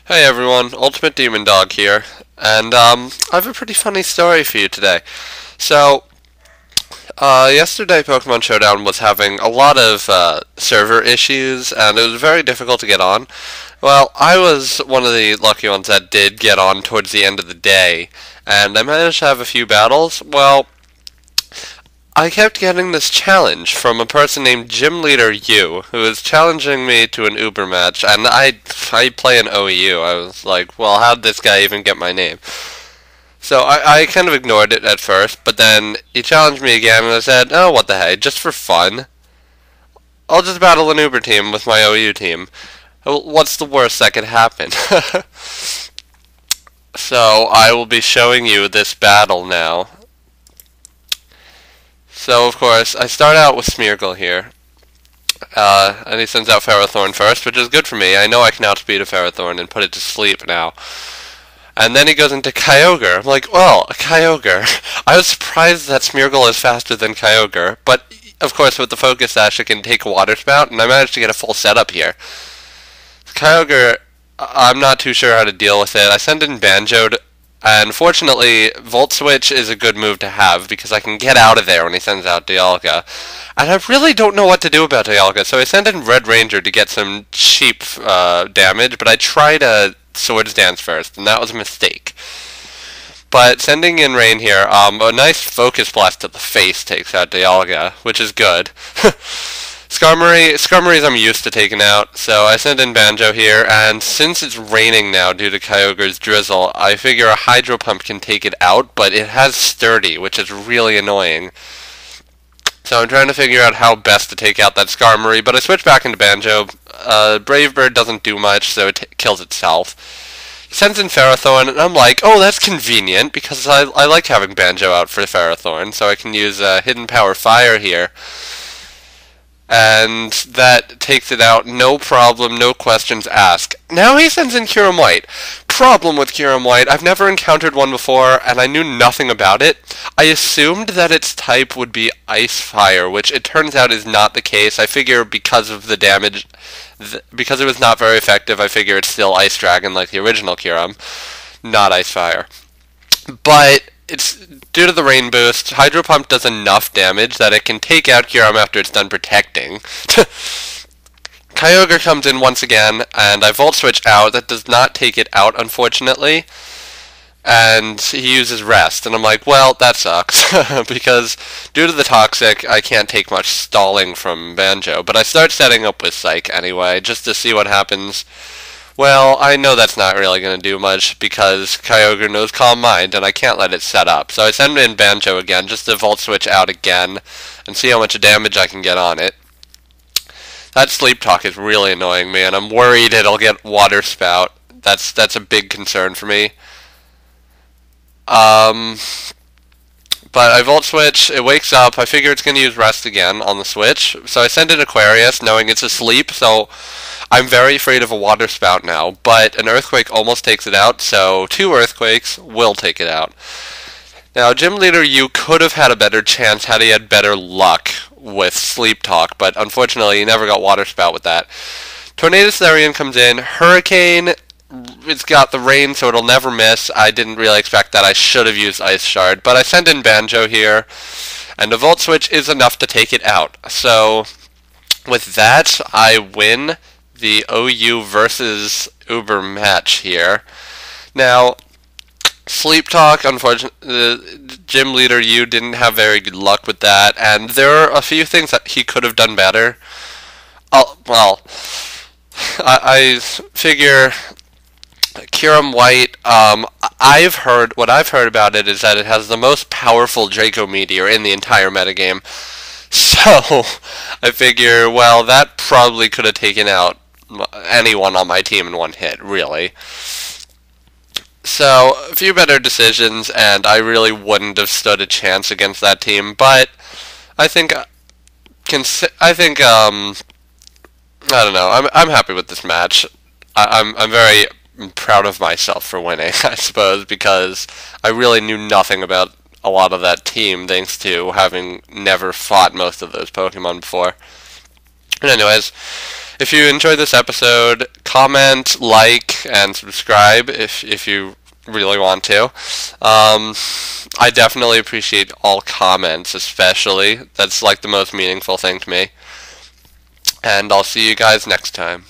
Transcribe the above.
Hey everyone, UltimateDemonDog here, and I have a pretty funny story for you today. So, yesterday Pokemon Showdown was having a lot of server issues, and it was very difficult to get on. Well, I was one of the lucky ones that did get on towards the end of the day, and I managed to have a few battles. Well, I kept getting this challenge from a person named Gym Leader U, who was challenging me to an Uber match, and I play an OEU. I was like, well, how did this guy even get my name? So I kind of ignored it at first, but then he challenged me again, and I said, oh, what the heck, just for fun. I'll just battle an Uber team with my OEU team. What's the worst that could happen? So I will be showing you this battle now. So, of course, I start out with Smeargle here. And he sends out Ferrothorn first, which is good for me. I know I can outspeed a Ferrothorn and put it to sleep now. And then he goes into Kyogre. I'm like, well, a Kyogre. I was surprised that Smeargle is faster than Kyogre, but of course with the Focus Sash it can take a Water Spout, and I managed to get a full setup here. Kyogre, I'm not too sure how to deal with it. I send in Banjo, and fortunately, Volt Switch is a good move to have, because I can get out of there when he sends out Dialga. And I really don't know what to do about Dialga, so I send in Red Ranger to get some cheap damage, but I tried a Swords Dance first, and that was a mistake. But sending in Rain here, a nice Focus Blast to the face takes out Dialga, which is good. Skarmory's I'm used to taking out, so I send in Banjo here, and since it's raining now due to Kyogre's drizzle, I figure a Hydro Pump can take it out, but it has Sturdy, which is really annoying. So I'm trying to figure out how best to take out that Skarmory, but I switch back into Banjo. Brave Bird doesn't do much, so it kills itself. He sends in Ferrothorn, and I'm like, oh, that's convenient, because I like having Banjo out for Ferrothorn, so I can use Hidden Power Fire here. And that takes it out, no problem, no questions asked. Now he sends in Kyurem White. Problem with Kyurem White, I've never encountered one before, and I knew nothing about it. I assumed that its type would be Ice Fire, which it turns out is not the case. I figure because of the damage, because it was not very effective, I figure it's still Ice Dragon like the original Kyurem, not Ice Fire. But it's due to the rain boost, Hydro Pump does enough damage that it can take out Kyurem after it's done protecting. Kyogre comes in once again, and I Volt Switch out. That does not take it out, unfortunately. And he uses Rest, and I'm like, well, that sucks. Because due to the Toxic, I can't take much stalling from Banjo. But I start setting up with Psych anyway, just to see what happens. Well, I know that's not really going to do much, because Kyogre knows Calm Mind, and I can't let it set up. So I send in Banjo again, just to Volt Switch out again, and see how much damage I can get on it. That Sleep Talk is really annoying me, and I'm worried it'll get Water Spout. That's a big concern for me. But I Volt Switch, it wakes up, I figure it's going to use Rest again on the Switch, so I send in Aquarius, knowing it's asleep, so I'm very afraid of a Water Spout now, but an Earthquake almost takes it out, so 2 Earthquakes will take it out. Now, Gym Leader U could have had a better chance had he had better luck with Sleep Talk, but unfortunately he never got Water Spout with that. Tornadus Therian comes in, Hurricane, it's got the rain, so it'll never miss. I didn't really expect that. I should have used Ice Shard, but I send in Banjo here, and a Volt Switch is enough to take it out. So, with that, I win the OU versus Uber match here. Now, Sleep Talk, unfortunately, Gym Leader U didn't have very good luck with that, and there are a few things that he could have done better. Well, I figure Kyurem White, what I've heard about it is that it has the most powerful Draco Meteor in the entire metagame. So, I figure, well, that probably could have taken out anyone on my team in one hit, really. So, a few better decisions, and I really wouldn't have stood a chance against that team, but I think, I don't know, I'm happy with this match. I'm very proud of myself for winning, I suppose, because I really knew nothing about a lot of that team, thanks to having never fought most of those Pokemon before. But anyways, If you enjoyed this episode, comment, like, and subscribe if you really want to. I definitely appreciate all comments, especially. That's like the most meaningful thing to me. And I'll see you guys next time.